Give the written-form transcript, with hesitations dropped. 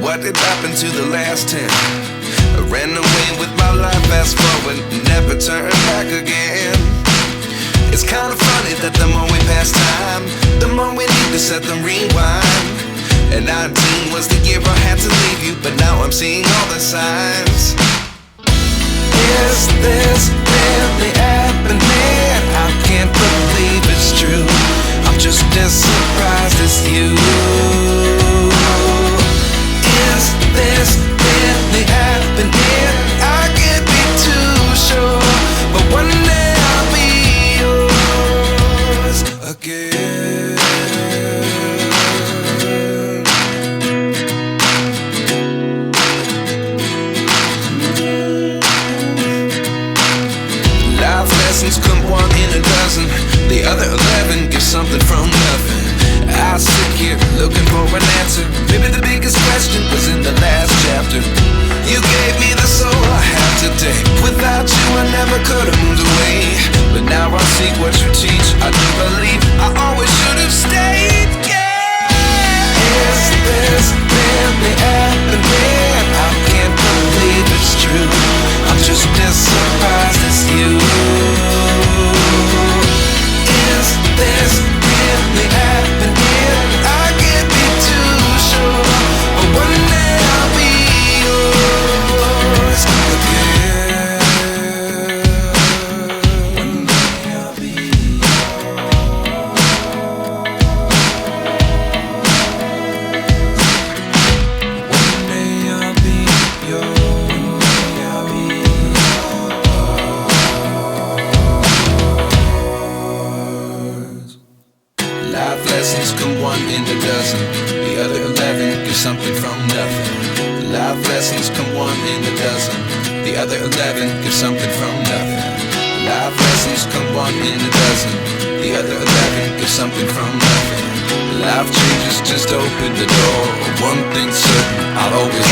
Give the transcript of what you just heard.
what did happen to the last 10? I ran away with my life, fast forward, never turn back again. It's kinda funny that the more we pass time, the more we need to set the rewind. And 19 was the year I had to leave you, but now I'm seeing all the signs. Is this really happening? I can't believe it's true. I'm just as surprised as you. Is this really happening? I can't be too sure, but one day I'll be yours again. Life lessons come one in a dozen. The other 11 give something from nothing. I sit here looking for an answer. Maybe the biggest question was in the last chapter. You gave me the soul I have today. Without you I never could have moved away. But now I see what you teach. I do believe I always should have stayed. Yeah. Is this really happening? I can't believe it's true. I'm just as surprised as you. Is this really happening? I can't be too sure, but one day I'll be yours again. One day I'll be One day I'll be yours. I'll be yours. Life lessons come one in a dozen. The other 11 give something from nothing. Life lessons come one in a dozen. The other 11 give something from nothing. Life lessons come one in a dozen. The other 11 give something from nothing. Life changes just open the door. One thing's certain, I'll always